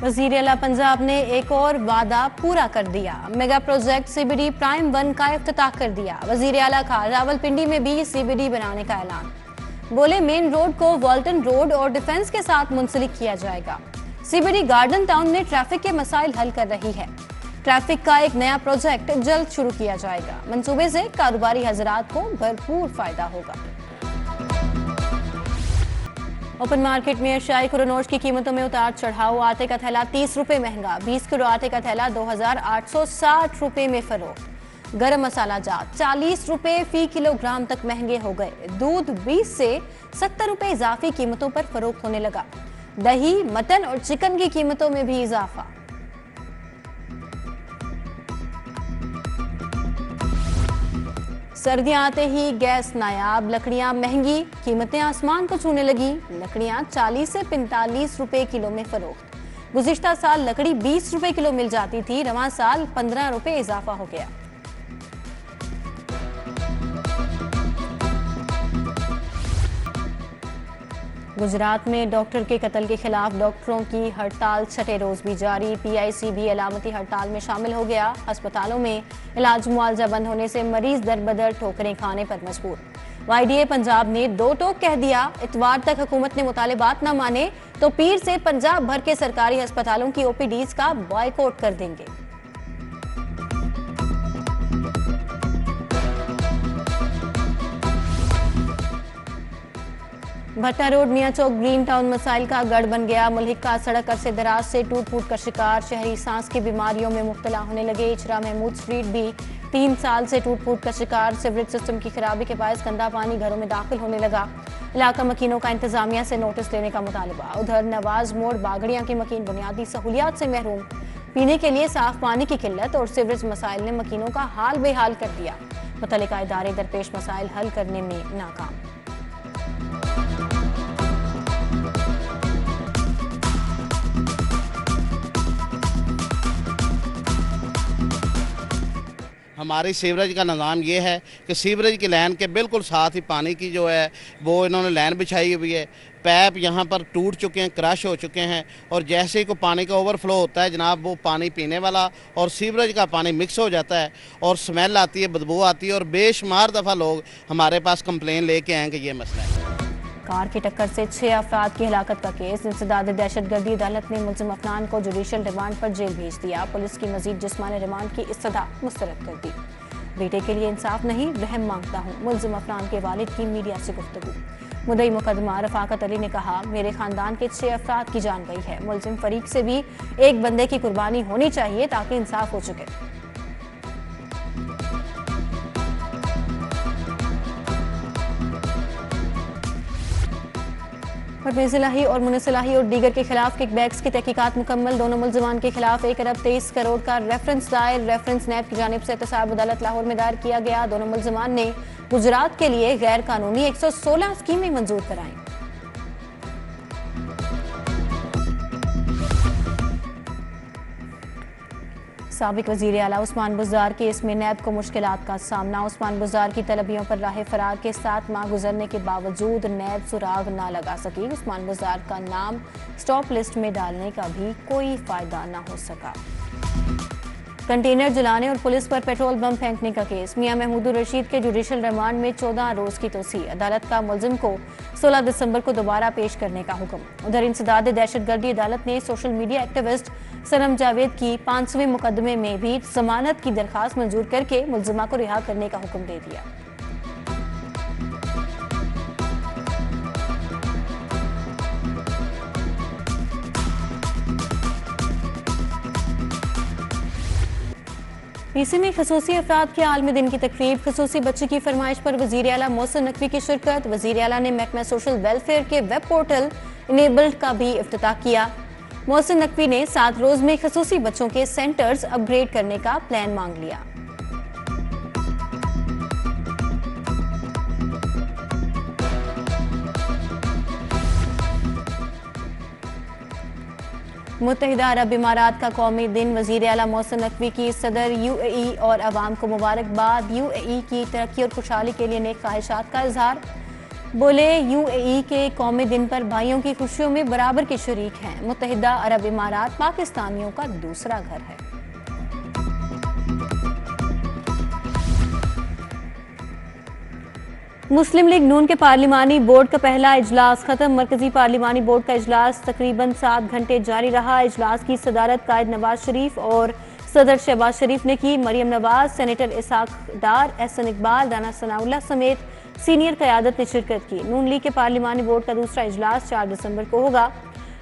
वज़ीर आला पंजाब ने एक और वादा पूरा कर दिया। मेगा प्रोजेक्ट सीबीडी प्राइम 1 का इफ्तिताह कर दिया। वज़ीर आला का रावलपिंडी में भी सीबीडी बनाने का ऐलान। बोले मेन रोड को वॉल्टन रोड और डिफेंस के साथ मुंसलिक किया जाएगा। सीबीडी गार्डन टाउन में ट्रैफिक के मसाइल हल कर रही है। ट्रैफिक का एक नया प्रोजेक्ट जल्द शुरू किया जाएगा। मंसूबे से कारोबारी हजरात को भरपूर फायदा होगा। ओपन मार्केट में एशियाई खुरनोश की कीमतों में उतार चढ़ाव। आटे का थैला 30 रुपए महंगा। 20 किलो आटे का थैला 2860 रुपए में फरोख्त। गरम मसाला जात 40 रुपए फी किलोग्राम तक महंगे हो गए। दूध 20 से 70 रुपए इजाफी कीमतों पर फरोख्त होने लगा। दही, मटन और चिकन की कीमतों में भी इजाफा। सर्दियां आते ही गैस नायाब, लकड़ियां महंगी, कीमतें आसमान को छूने लगी। लकड़ियां 40 से 45 रुपए किलो में फरोख्त। गुज़िश्ता साल लकड़ी 20 रुपए किलो मिल जाती थी, रवां साल 15 रुपए इजाफा हो गया। गुजरात में डॉक्टर के कत्ल के खिलाफ डॉक्टरों की हड़ताल छठे रोज भी जारी। पीआईसी भी अलामती हड़ताल में शामिल हो गया। अस्पतालों में इलाज मुआवजा बंद होने से मरीज दर बदर ठोकरें खाने पर मजबूर। वाईडीए पंजाब ने दो टोक कह दिया। इतवार तक हुकूमत ने मुतालिबात न माने तो पीर से पंजाब भर के सरकारी अस्पतालों की ओपीडीज का बॉयकॉट कर देंगे। भट्टा रोड मियां चौक ग्रीन टाउन मसाइल का गढ़ बन गया। मुल्क का सड़क अरसे दराज से टूट फूट का शिकार। शहरी सांस की बीमारियों में मुब्तला होने लगे। इचरा महमूद स्ट्रीट भी 3 साल से टूट फूट का शिकार। सीवरेज सिस्टम की खराबी के बायस गंदा पानी घरों में दाखिल होने लगा। इलाका मकीनों का इंतजामिया से नोटिस लेने का मुतालबा। उधर नवाज मोड़ बागड़ियां के मकीन बुनियादी सहूलियात से महरूम। पीने के लिए साफ पानी की किल्लत और सीवरेज मसाइल ने मकीनों का हाल बेहाल कर दिया। मुतल्लिका इदारे दरपेश मसाइल हल करने में नाकाम। हमारी सीवरेज का निज़ाम ये है कि सीवरेज की लाइन के बिल्कुल साथ ही पानी की जो है वो इन्होंने लाइन बिछाई हुई है। पैप यहाँ पर टूट चुके हैं, क्रश हो चुके हैं और जैसे ही को पानी का ओवरफ्लो होता है जनाब, वो पानी पीने वाला और सीवरेज का पानी मिक्स हो जाता है और स्मेल आती है, बदबू आती है और बेशुमार दफ़ा लोग हमारे पास कंप्लेन लेके आए कि ये मसला है। कार की टक्कर से 6 अफराद की हलाकत का केस। इंसदाद दहशतगर्दी अदालत ने मुल्जिम अफनान को जुडिशल रिमांड पर जेल भेज दिया। पुलिस की मजीद जिस्मानी रिमांड की इस्तदा मुस्तरद कर दी। बेटे के लिए इंसाफ नहीं, रहम मांगता हूँ। मुल्जिम अफनान के वालिद की मीडिया से गुफ्तगू। मुद्दई मुकदमा रफाकत अली ने कहा, मेरे खानदान के 6 अफराद की जान गई है। मुल्जिम फरीक से भी एक बंदे की कुर्बानी होनी चाहिए ताकि इंसाफ हो सके। परवेज़ इलाही और मुनिस इलाही और दीगर के खिलाफ किकबैक्स की तहकीकात मुकम्मल। दोनों मुल्जिमान के खिलाफ 1 अरब 23 करोड़ का रेफरेंस दायर। रेफरेंस नैब की जानिब से एहतसाब अदालत लाहौर में दायर किया गया। दोनों मुल्जिमान ने गुजरात के लिए गैर कानूनी 116 स्कीमें मंजूर कराईं। साबिक वज़ीर आला उस्मान बुज़दार केस में नैब को मुश्किलात का सामना। उस्मान बुज़दार की तलबियों पर राह फरार के 7 माह गुजरने के बावजूद नैब सुराग ना लगा सकी। उस्मान बुज़दार का नाम स्टॉप लिस्ट में डालने का भी कोई फायदा ना हो सका। कंटेनर जलाने और पुलिस पर पेट्रोल बम फेंकने का केस। मियां महमूद रशीद के जुडिशल रिमांड में 14 रोज की तोसी। अदालत का मुल्जिम को 16 दिसंबर को दोबारा पेश करने का हुक्म। उधर इंसदाद दहशतगर्दी अदालत ने सोशल मीडिया एक्टिविस्ट सनम जावेद की 5वें मुकदमे में भी जमानत की दरखास्त मंजूर करके मुल्जिमा को रिहा करने का हुक्म दे दिया। पीसी में खसूसी अफराद के आलमी दिन की तकरीब। खसूसी बच्चे की फरमाइश पर वज़ीर आला मोहसिन नकवी की शिरकत। वज़ीर आला ने महकमा सोशल वेलफेयर के वेब पोर्टल इनेबल्ड का भी इफ्तिताह किया। मोहसिन नकवी ने 7 रोज में खसूसी बच्चों के सेंटर्स अपग्रेड करने का प्लान मांग लिया। मुत्तहिदा अरब इमारात का कौमी दिन। वज़ीर आला मोहसिन नकवी की सदर यूएई और अवाम को मुबारकबाद। यूएई की तरक्की और खुशहाली के लिए नेक ख्वाहिशात का इजहार। बोले यूएई के कौमी दिन पर भाइयों की खुशियों में बराबर के शरीक हैं। मुत्तहिदा अरब इमारात पाकिस्तानियों का दूसरा घर है। मुस्लिम लीग नून के पार्लिमानी बोर्ड का पहला इजलास खत्म। मरकजी पार्लिमानी बोर्ड का इजलास तकरीबन 7 घंटे जारी रहा। इजलास की सदारत कायद नवाज शरीफ और सदर शहबाज शरीफ ने की। मरियम नवाज, सेनेटर इसाक डार, एहसन इकबाल, राना सनाउल्लाह समेत सीनियर क़यादत ने शिरकत की। नून लीग के पार्लिमानी बोर्ड का दूसरा इजलास 4 दिसंबर को होगा।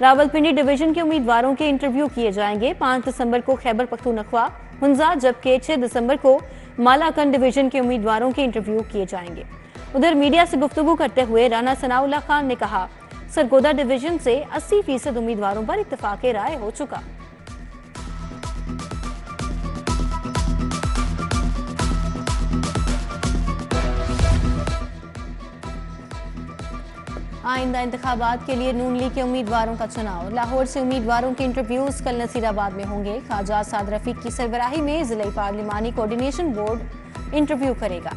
रावलपिंडी डिवीजन के उम्मीदवारों के इंटरव्यू किए जाएंगे। 5 दिसंबर को खैबर पख्तूनख्वा, हुंजा, जबकि 6 दिसंबर को मालाकंड डिवीजन के उम्मीदवारों के इंटरव्यू किए जाएंगे। उधर मीडिया से गुफ्तगू करते हुए राना सनाउल्लाह खान ने कहा, सरगोदा डिवीजन से 80% उम्मीदवारों पर इत्तफाक़ राय हो चुका। आइंदा इंतखाबात के लिए नून लीग के उम्मीदवारों का चुनाव। लाहौर से उम्मीदवारों के इंटरव्यूज कल नसीराबाद में होंगे। ख्वाजा साद रफीक की सरबराही में जिला पार्लिमानी कोऑर्डिनेशन बोर्ड इंटरव्यू करेगा।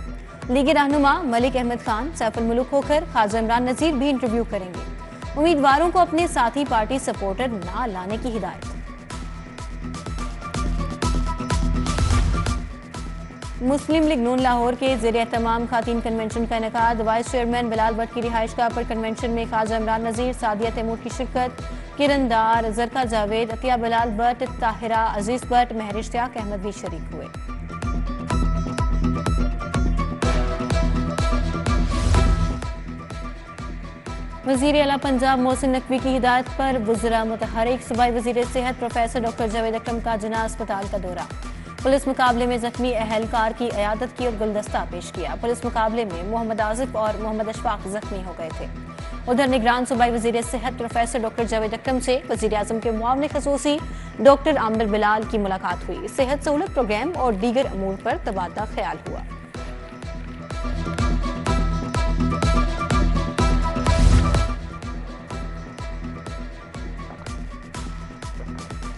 लीगी रहनुमा मलिक अहमद खान, सैफुल मुल्क होकर ख्वाजा इमरान नजीर भी इंटरव्यू करेंगे। उम्मीदवारों को अपने साथी पार्टी सपोर्टर ना लाने की हिदायत। मुस्लिम लीग नून लाहौर के ज़ेरे एहतमाम खातीन कन्वेंशन का इनेकाद। वाइस चेयरमैन बिलाल भट्ट की रिहाइशगाह पर कन्वेंशन में ख्वाजा इमरान नजीर, सादिया तैमूर की शिरकत। किरण दार, जरका जावेद, अतिया बिलाल भट्ट, ताहिरा अजीज भट्ट, महर इश्तियाक अहमद भी शरीक हुए। वज़ीर आला पंजाब मोहसिन नकवी की हिदायत पर वज़रा मुतहरिक सूबाई वज़ीर सेहत प्रोफेसर डॉक्टर जावेद अकरम का जना अस्पताल का दौरा। पुलिस मुकाबले में जख्मी अहलकार की इयादत की और गुलदस्ता पेश किया। पुलिस मुकाबले में मोहम्मद आसिफ और मोहम्मद अशफाक जख्मी हो गए थे। उधर निगरान सूबाई वज़ीर सेहत प्रोफेसर डॉक्टर जावेद अकरम से वज़ीर आज़म के मुआविन ख़ुसूसी डॉक्टर आमिर बिलाल की मुलाकात हुई। सेहत सहूलत प्रोग्राम और दीगर अमूर पर तबादला ख्याल हुआ।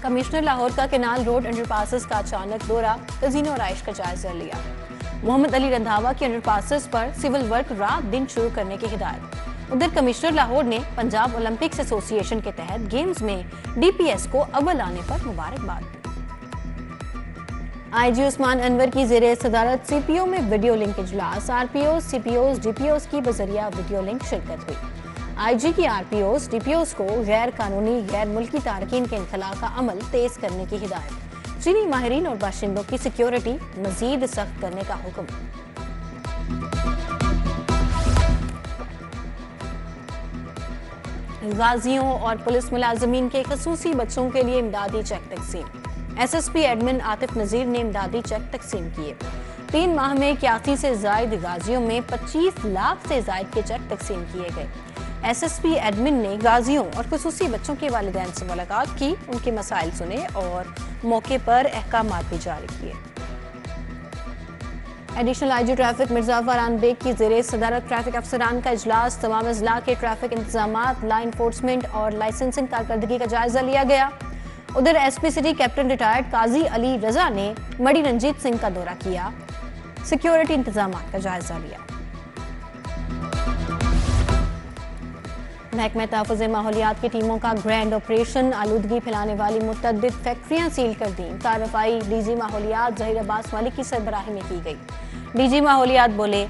कमिश्नर लाहौर का केनाल रोड अंडरपासेस का अचानक दौरा, कज़ीनो और आइश का जायजा लिया। मोहम्मद अली रंधावा की अंडरपासेस पर सिविल वर्क रात दिन शुरू करने की हिदायत। उधर कमिश्नर लाहौर ने पंजाब ओलंपिक्स एसोसिएशन के तहत गेम्स में डीपीएस को अव्वल आने पर मुबारकबाद दी। आईजी उस्मान अनवर की ज़ेरे सदारत सीपीओ में वीडियो लिंक इजलास। आरपीओ, सीपीओ, डीपीओ की बजरिया वीडियो लिंक शिरकत हुई। आईजी की आरपीओस, डीपीओस को गैर कानूनी गैर मुल्की तारकीन के इनखला का अमल तेज करने की हिदायत। चीनी माहिरीन और बाशिंदों की सिक्योरिटी मजीद सख्त करने का हुक्म। गाजियों और पुलिस मुलाजमीन के खसूसी बच्चों के लिए इमदादी चेक तकसीम। एसएसपी एडमिन आतिफ नजीर ने इमदादी चेक तकसीम किए। 3 माह में 81 से जायद गाजियों में 25 लाख से जायद के चेक तकसीम किए गए। एसएसपी एडमिन ने गाजियों और खुसूसी बच्चों के वालिदैन से मुलाकात की, उनके मसाइल सुने और मौके पर अहकामात भी जारी किए। Additional IG traffic Mirza Farhan Baig की ज़ेरे सदारत ट्रैफिक अफसरान का इजलास। तमाम अजला के ट्रैफिक इंतजामात, लाइन इन्फोर्समेंट और लाइसेंसिंग कारकर्दगी का जायजा लिया गया। उधर एसपी सिटी कैप्टन रिटायर्ड काजी अली रजा ने मड़ी रंजीत सिंह का दौरा किया, सिक्योरिटी इंतजामात का जायजा लिया। महकमा तहफ़्फ़ुज़ माहौलियात की टीमों का ग्रैंड ऑपरेशन। आलूदगी फैलाने वाली मुतअद्दिद फैक्ट्रियां सील कर दी। कार्रवाई डीजी माहौलियात ज़हीर अब्बास मलिक की सरबराही में की गई। डीजी माहौलियात बोले,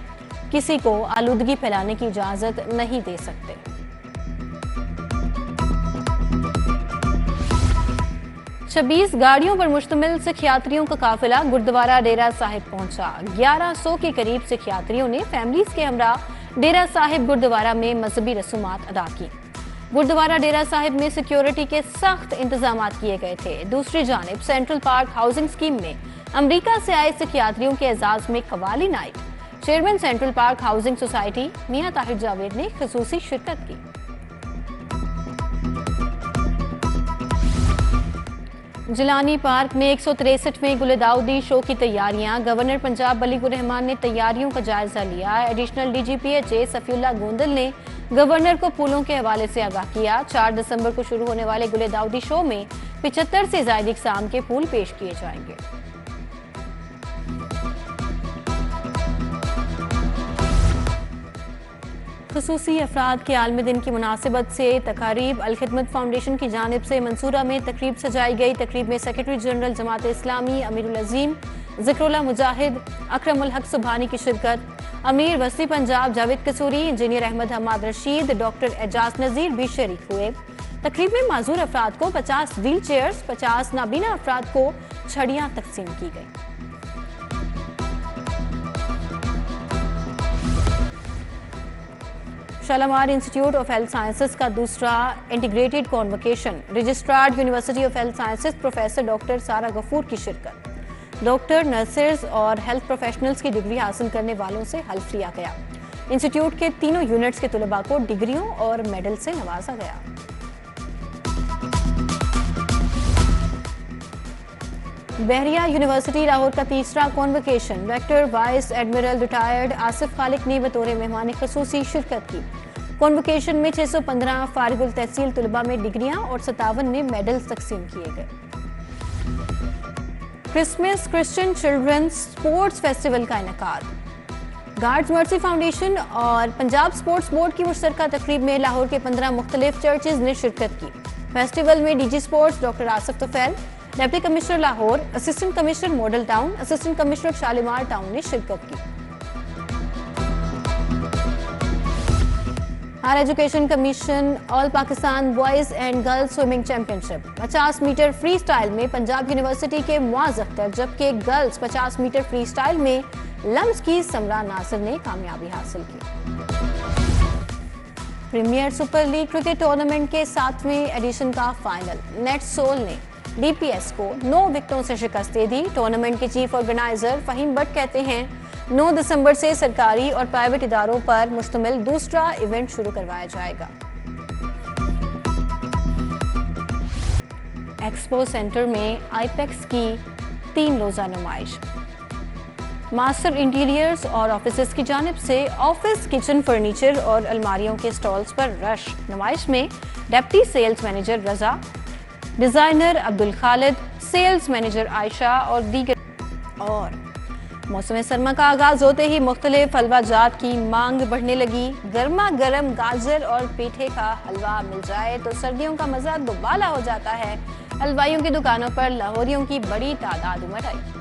किसी को आलूदगी फैलाने की इजाज़त नहीं दे सकते। छब्बीस गाड़ियों पर मुश्तमिल सिखियात्रियों का काफिला गुरुद्वारा डेरा साहिब पहुंचा। 1100 के करीब सिखियात्रियों ने फैमिलीज के हमरा डेरा साहिब गुरुद्वारा में मजहबी रसूमात अदा की। गुरुद्वारा डेरा साहिब में सिक्योरिटी के सख्त इंतजामात किए गए थे। दूसरी जानिब सेंट्रल पार्क हाउसिंग स्कीम में अमरीका से आए सिखियात्रियों के एजाज में qawwali night. Chairman central park housing society मियां ताहिर जावेद ने खुसूसी शिरकत की। जिलानी पार्क में 163वें गुलदाउदी शो की तैयारियां। गवर्नर पंजाब वलीउर रहमान ने तैयारियों का जायजा लिया। एडिशनल डीजीपीएचए सफीउल्लाह गोंदल ने गवर्नर को पुलों के हवाले से आगाह किया। 4 दिसंबर को शुरू होने वाले गुलदाउदी शो में 75 से ज्यादा इकसाम के फूल पेश किए जाएंगे। खुसूसी अफराद के आलमी दिन की मुनासिबत से तकारीब अल खिदमत फाउंडेशन की जानिब से मंसूरा में तकरीब सजाई गई। तकरीब में सेक्रेटरी जनरल जमात इस्लामी अमीरुल अजीम ज़िक्रुल्लाह मुजाहिद अकरमुल हक सुबहानी की शिरकत, अमीर वसी पंजाब जावेद कसूरी, इंजीनियर अहमद हमाद रशीद, डॉक्टर एजाज नज़ीर भी शरीक हुए। तकरीब में माजूर अफराद को 50 व्हील चेयर्स, 50 नाबीना अफराद को छड़ियाँ तकसीम की गई। Shalamar institute of health sciences का दूसरा integrated convocation, registrar university of health sciences professor doctor Sara Ghafoor की शिरकत। डॉक्टर, नर्सेज और हेल्थ प्रोफेशनल्स की डिग्री हासिल करने वालों से हल्फ लिया गया। इंस्टीट्यूट के तीनों यूनिट्स के तुलबा को डिग्रियों और मेडल से नवाजा गया। बहरिया यूनिवर्सिटी लाहौर का तीसरा convocation, rector vice admiral retired Asif Khaliq ने बतौर मेहमान खसूसी शिरकत की। कॉन्वोकेशन में 615 फारिगुल तहसील तुलबा में डिग्रियां और 57 में मेडल्स तकसीम किए गए। Christmas Christian children's sports festival का इनेकाद। गार्ड्स मर्सी फाउंडेशन और पंजाब स्पोर्ट्स बोर्ड की मुश्तरका तकरीब में लाहौर के 15 मुख्तलिफ चर्चेज ने शिरकत की। फेस्टिवल में DG sports doctor Asif Tufail, deputy commissioner Lahore, assistant commissioner model town, assistant commissioner Shalimar town ने शिरकत की। Higher education commission all Pakistan boys and girls swimming championship 50 metre free style में पंजाब यूनिवर्सिटी के मुआज अख्तर, जबकि गर्ल्स 50 मीटर फ्री स्टाइल में लम्स की समरा नासिर ने कामयाबी हासिल की। Premier super league cricket tournament के 7वें एडिशन का फाइनल, नेट सोल ने डीपीएस को 9 विकेटों से शिकस्त दे दी। टूर्नामेंट के चीफ ऑर्गेनाइजर फहीम भट्ट कहते हैं 9 दिसंबर से सरकारी और प्राइवेट इदारों पर मुश्तमिल दूसरा इवेंट शुरू करवाया जाएगा। एक्सपो सेंटर में आईपेक्स की 3 रोजा नुमाइश। मास्टर इंटीरियर्स और ऑफिसेज की जानिब से ऑफिस किचन फर्नीचर और अलमारियों के स्टॉल्स पर रश। नुमाइश में deputy sales manager Raza, designer Abdul Khalid, sales manager Ayesha और दीगर। और मौसम सरमा का आगाज होते ही मुख्तलिफ हलवा जात की मांग बढ़ने लगी। गर्मा गर्म गाजर और पेठे का हलवा मिल जाए तो सर्दियों का मजा दोबाला हो जाता है। हलवाइयों की दुकानों पर लाहौरियों की बड़ी तादाद उमड़ आई।